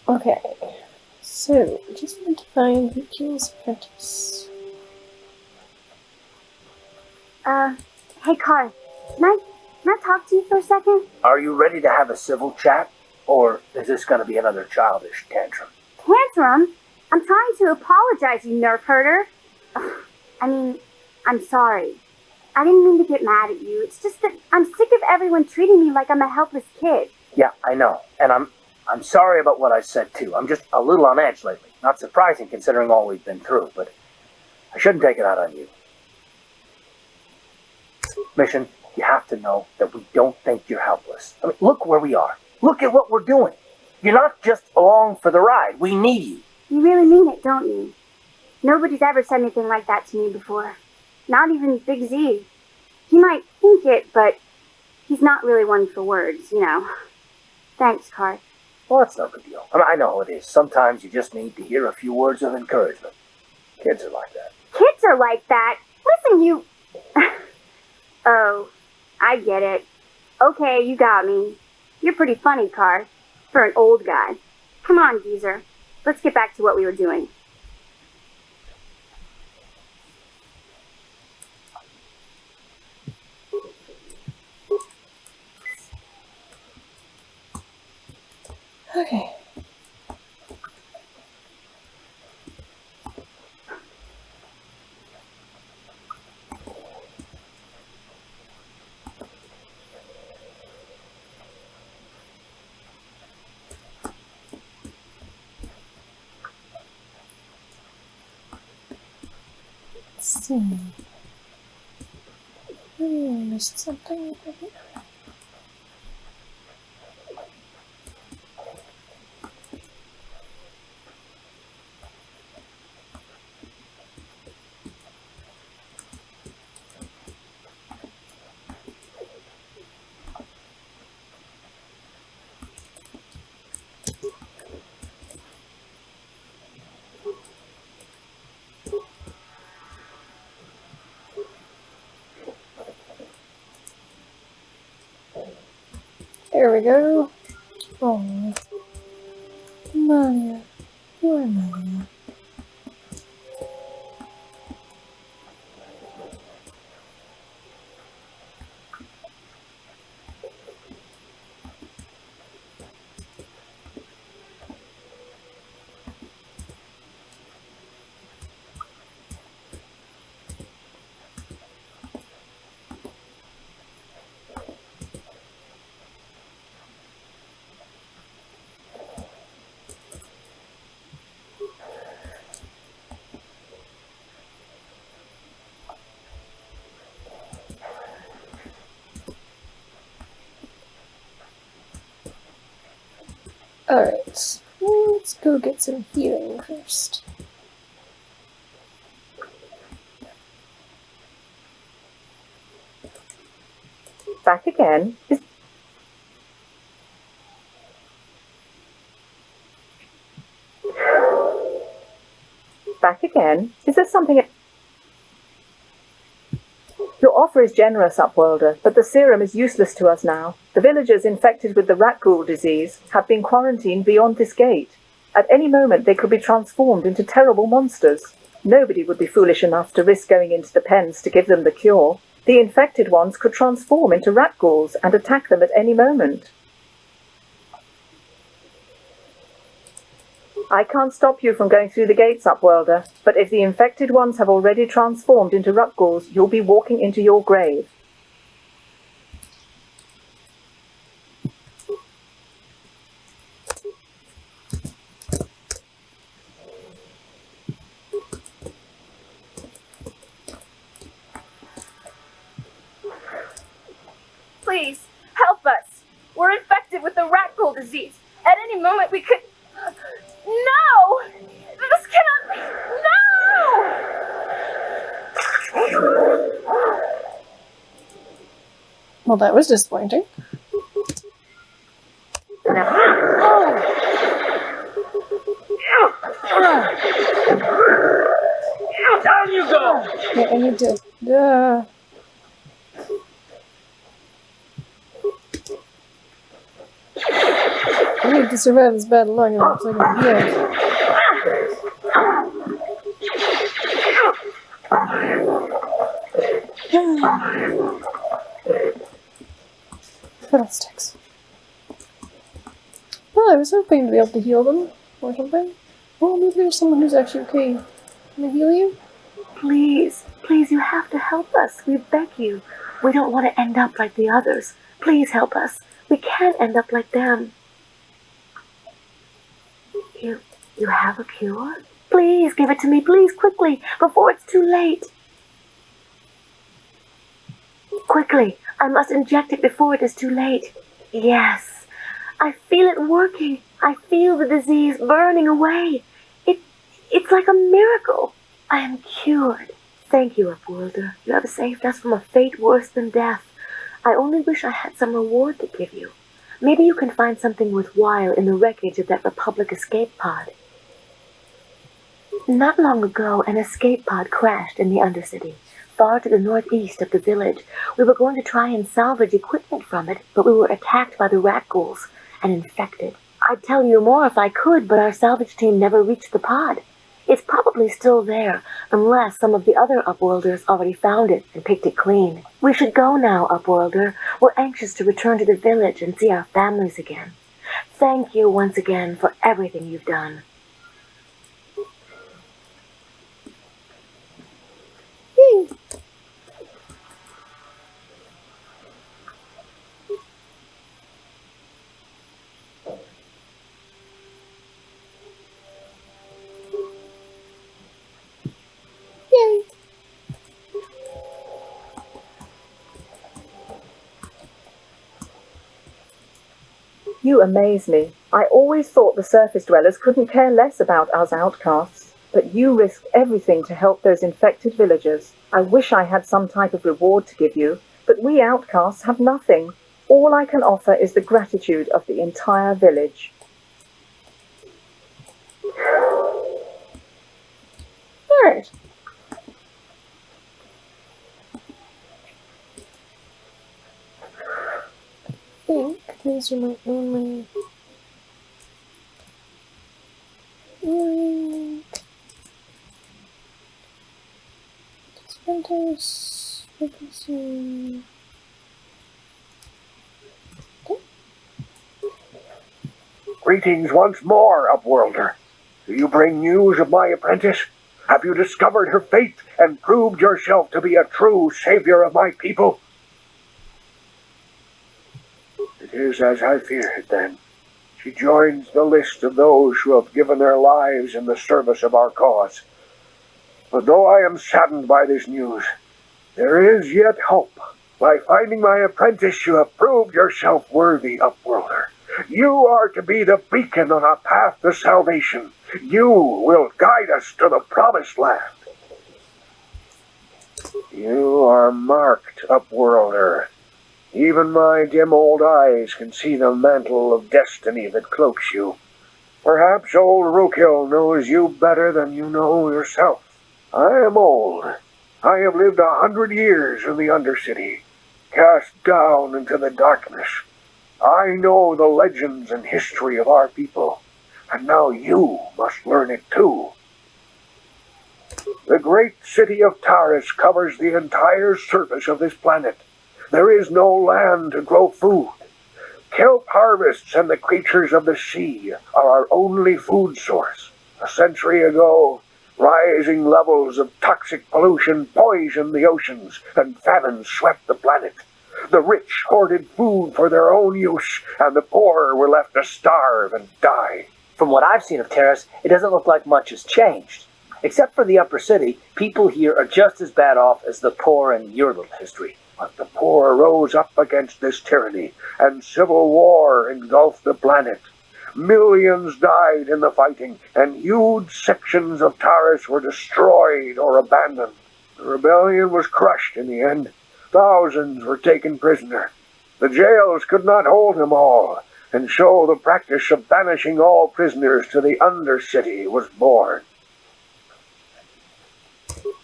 E: Okay, so just need to find Ricky's apprentice.
D: Hey, Car, can I talk to you for a second?
C: Are you ready to have a civil chat? Or is this going to be another childish tantrum?
D: Tantrum? I'm trying to apologize, you nerf herder. Ugh, I mean, I'm sorry. I didn't mean to get mad at you. It's just that I'm sick of everyone treating me like I'm a helpless kid.
C: Yeah, I know. And I'm sorry about what I said, too. I'm just a little on edge lately. Not surprising considering all we've been through, but I shouldn't take it out on you. Mission, you have to know that we don't think you're helpless. I mean, look where we are. Look at what we're doing. You're not just along for the ride. We need you.
D: You really mean it, don't you? Nobody's ever said anything like that to me before. Not even Big Z. He might think it, but he's not really one for words, you know. Thanks, Car.
C: Well, that's no big deal. I mean, I know it is. Sometimes you just need to hear a few words of encouragement. Kids are like that.
D: Kids are like that? Listen, you... Oh, I get it. Okay, you got me. You're pretty funny, Car. For an old guy. Come on, geezer. Let's get back to what we were doing.
E: Okay. Let's see. I missed something. There we go. Oh, Maria, poor Maria. Alright, let's go get some healing first.
F: Back again. Back again. Is there something... Your offer is generous, Upworlder, but the serum is useless to us now. The villagers infected with the rat ghoul disease have been quarantined beyond this gate. At any moment they could be transformed into terrible monsters. Nobody would be foolish enough to risk going into the pens to give them the cure. The infected ones could transform into rat ghouls and attack them at any moment. I can't stop you from going through the gates, Upworlder, but if the infected ones have already transformed into Rutghouls, you'll be walking into your grave.
D: Please, help us. We're infected with the Rutghoul disease. At any moment we could... No! This cannot be... No!
E: Well, that was disappointing.
A: Down you go!
E: Yeah, I need to... I need to survive this battle long enough so I can heal. Fiddlesticks. Well, I was hoping to be able to heal them or something. Oh, maybe there's someone who's actually okay. Can I heal you?
K: Please, please, you have to help us. We beg you. We don't want to end up like the others. Please help us. We can't end up like them. You have a cure? Please give it to me, please, quickly, before it's too late. Quickly, I must inject it before it is too late. Yes, I feel it working. I feel the disease burning away. It's like a miracle. I am cured. Thank you, Upworlder. You have saved us from a fate worse than death. I only wish I had some reward to give you. Maybe you can find something worthwhile in the wreckage of that Republic escape pod. Not long ago, an escape pod crashed in the Undercity, far to the northeast of the village. We were going to try and salvage equipment from it, but we were attacked by the Rutghouls and infected. I'd tell you more if I could, but our salvage team never reached the pod. It's probably still there, unless some of the other Upworlders already found it and picked it clean. We should go now, Upworlder. We're anxious to return to the village and see our families again. Thank you once again for everything you've done.
E: Yay! Yay!
F: You amaze me. I always thought the surface dwellers couldn't care less about us outcasts, but you risked everything to help those infected villagers. I wish I had some type of reward to give you, but we outcasts have nothing. All I can offer is the gratitude of the entire village.
E: Alright. I think these are my only... Sprinters, vacancy...
G: Greetings once more, Upworlder. Do you bring news of my apprentice? Have you discovered her fate and proved yourself to be a true savior of my people? It is as I feared, then. She joins the list of those who have given their lives in the service of our cause. But though I am saddened by this news, there is yet hope. By finding my apprentice, you have proved yourself worthy, Upworlder. You are to be the beacon on a path to salvation. You will guide us to the promised land. You are marked, Upworlder. Even my dim old eyes can see the mantle of destiny that cloaks you. Perhaps old Rookhill knows you better than you know yourself. I am old. I have lived 100 years in the Undercity, cast down into the darkness. I know the legends and history of our people, and now you must learn it too. The great city of Taris covers the entire surface of this planet. There is no land to grow food. Kelp harvests and the creatures of the sea are our only food source. A century ago, rising levels of toxic pollution poisoned the oceans, and famine swept the planet. The rich hoarded food for their own use, and the poor were left to starve and die.
C: From what I've seen of Taris, it doesn't look like much has changed. Except for the upper city, people here are just as bad off as the poor in your little history.
G: But the poor rose up against this tyranny, and civil war engulfed the planet. Millions died in the fighting, and huge sections of Taris were destroyed or abandoned. The rebellion was crushed in the end. Thousands were taken prisoner. The jails could not hold them all, and so the practice of banishing all prisoners to the Undercity was born.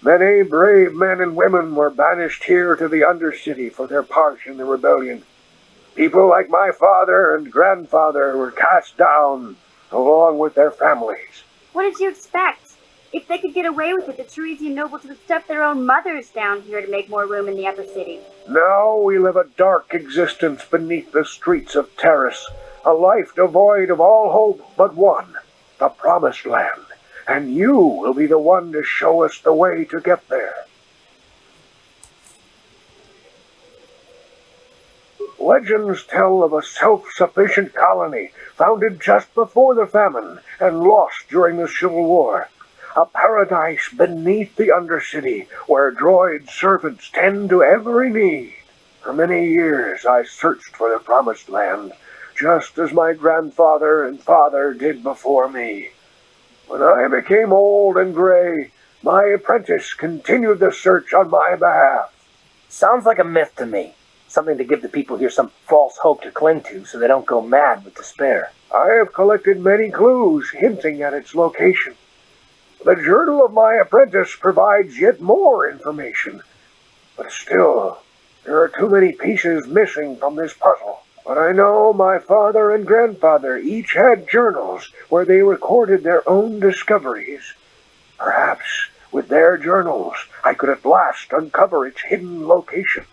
G: Many brave men and women were banished here to the Undercity for their part in the rebellion. People like my father and grandfather were cast down, along with their families.
D: What did you expect? If they could get away with it, the Tarisian nobles would stuff their own mothers down here to make more room in the upper city.
G: Now we live a dark existence beneath the streets of Taris, a life devoid of all hope but one, the Promised Land. And you will be the one to show us the way to get there. Legends tell of a self-sufficient colony founded just before the famine and lost during the Civil War. A paradise beneath the Undercity where droid servants tend to every need. For many years I searched for the Promised Land, just as my grandfather and father did before me. When I became old and gray, my apprentice continued the search on my behalf.
C: Sounds like a myth to me. Something to give the people here some false hope to cling to so they don't go mad with despair.
G: I have collected many clues hinting at its location. The journal of my apprentice provides yet more information. But still, there are too many pieces missing from this puzzle. But I know my father and grandfather each had journals where they recorded their own discoveries. Perhaps with their journals I could at last uncover its hidden location.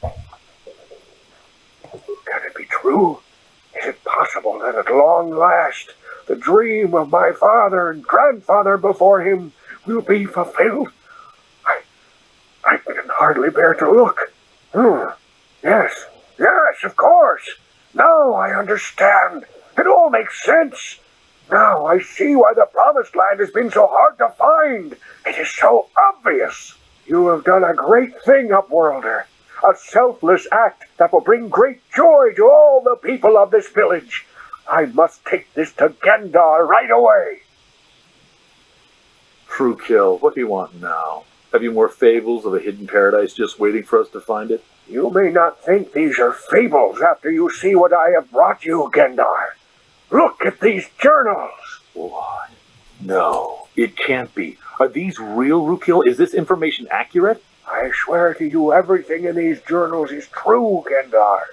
G: Can it be true? Is it possible that at long last the dream of my father and grandfather before him will be fulfilled? I can hardly bear to look. Yes, of course. Now I understand. It all makes sense. Now I see why the Promised Land has been so hard to find. It is so obvious. You have done a great thing, Upworlder. A selfless act that will bring great joy to all the people of this village. I must take this to Gendar right away.
H: True Kill, what do you want now? Have you more fables of a hidden paradise just waiting for us to find it?
G: You may not think these are fables after you see what I have brought you, Gendar. Look at these journals.
H: What? No, it can't be. Are these real, Rukil? Is this information accurate?
G: I swear to you everything in these journals is true, Gendar.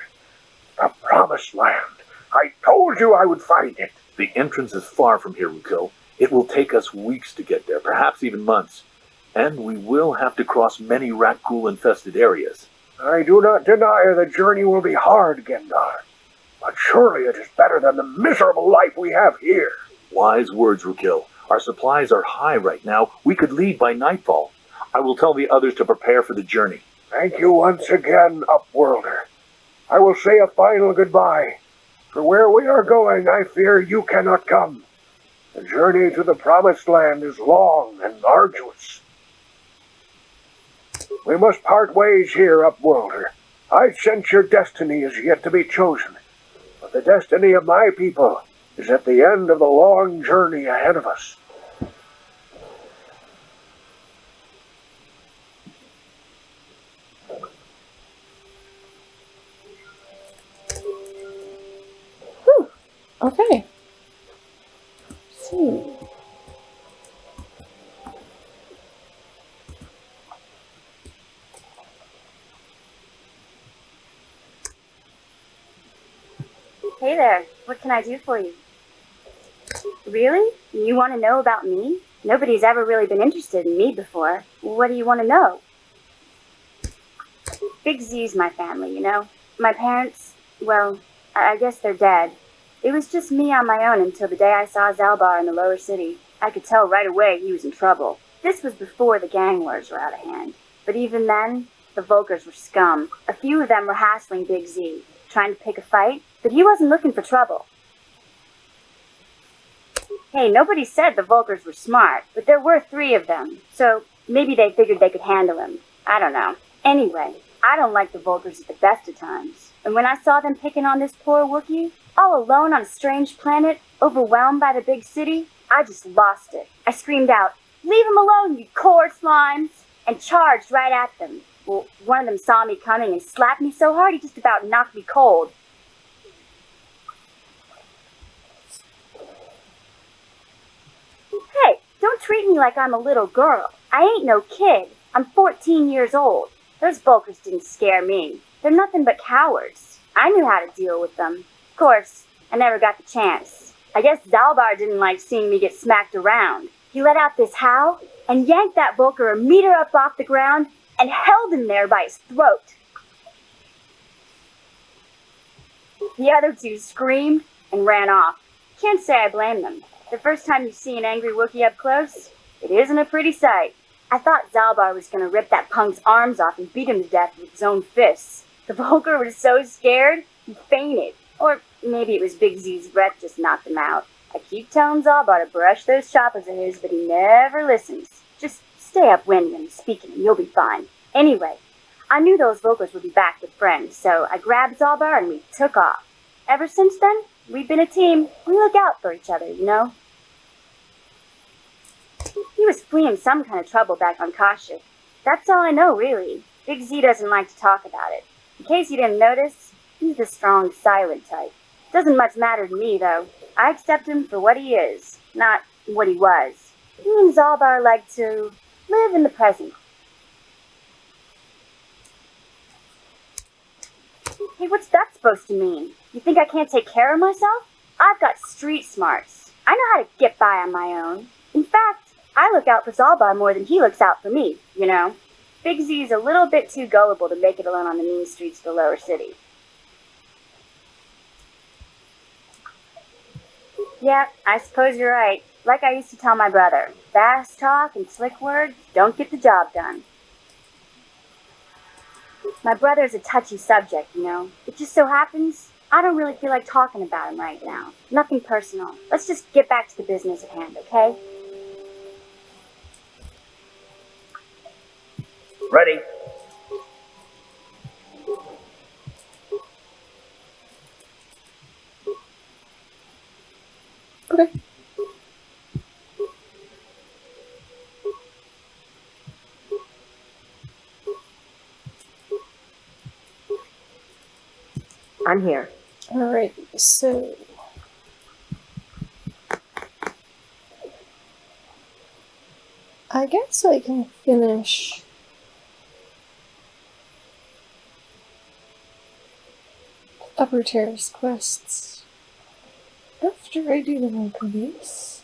G: The Promised Land. I told you I would find it.
H: The entrance is far from here, Rukil. It will take us weeks to get there, perhaps even months. And we will have to cross many rat-ghoul-infested areas.
G: I do not deny the journey will be hard, Gendar. But surely it is better than the miserable life we have here.
H: Wise words, Rukil. Our supplies are high right now. We could leave by nightfall. I will tell the others to prepare for the journey.
G: Thank you once again, Upworlder. I will say a final goodbye. For where we are going, I fear you cannot come. The journey to the Promised Land is long and arduous. We must part ways here, Upworlder. I sense your destiny is yet to be chosen. But the destiny of my people is at the end of the long journey ahead of us.
E: Okay. Let's see.
D: Hey there, what can I do for you? Really? You want to know about me? Nobody's ever really been interested in me before. What do you want to know? Big Z's my family, you know? My parents, well, I guess they're dead. It was just me on my own until the day I saw Zalbar in the lower city. I could tell right away he was in trouble. This was before the gang wars were out of hand. But even then, the Volkers were scum. A few of them were hassling Big Z, trying to pick a fight, but he wasn't looking for trouble. Hey, nobody said the Volkers were smart, but there were 3 of them, so maybe they figured they could handle him. I don't know. Anyway, I don't like the Volkers at the best of times. And when I saw them picking on this poor Wookiee, all alone on a strange planet, overwhelmed by the big city, I just lost it. I screamed out, "Leave him alone, you cord slimes!" and charged right at them. Well, one of them saw me coming and slapped me so hard he just about knocked me cold. Hey, don't treat me like I'm a little girl. I ain't no kid. I'm 14 years old. Those Volkers didn't scare me. They're nothing but cowards. I knew how to deal with them. Of course, I never got the chance. I guess Zalbar didn't like seeing me get smacked around. He let out this howl and yanked that Volker a meter up off the ground and held him there by his throat. The other 2 screamed and ran off. Can't say I blame them. The first time you see an angry Wookiee up close, it isn't a pretty sight. I thought Zalbar was going to rip that punk's arms off and beat him to death with his own fists. The Volker was so scared, he fainted. Or maybe it was Big Z's breath just knocked him out. I keep telling Zalbar to brush those choppers of his, but he never listens. Just stay upwind when he's speaking and you'll be fine. Anyway, I knew those Volkers would be back with friends, so I grabbed Zalbar and we took off. Ever since then, we've been a team. We look out for each other, you know? He was fleeing some kind of trouble back on Kashyyyk. That's all I know, really. Big Z doesn't like to talk about it. In case you didn't notice, he's the strong, silent type. Doesn't much matter to me, though. I accept him for what he is, not what he was. He and Zalbar like to live in the present. Hey, what's that supposed to mean? You think I can't take care of myself? I've got street smarts. I know how to get by on my own. In fact, I look out for Zalbar more than he looks out for me, you know. Big Z's a little bit too gullible to make it alone on the mean streets of the lower city. Yeah, I suppose you're right. Like I used to tell my brother, fast talk and slick words don't get the job done. My brother's a touchy subject, you know. It just so happens I don't really feel like talking about him right now. Nothing personal. Let's just get back to the business at hand, okay?
C: Ready?
E: Okay.
K: I'm here.
E: Alright, so I guess I can finish Upper Terrace quests after I do the work of these.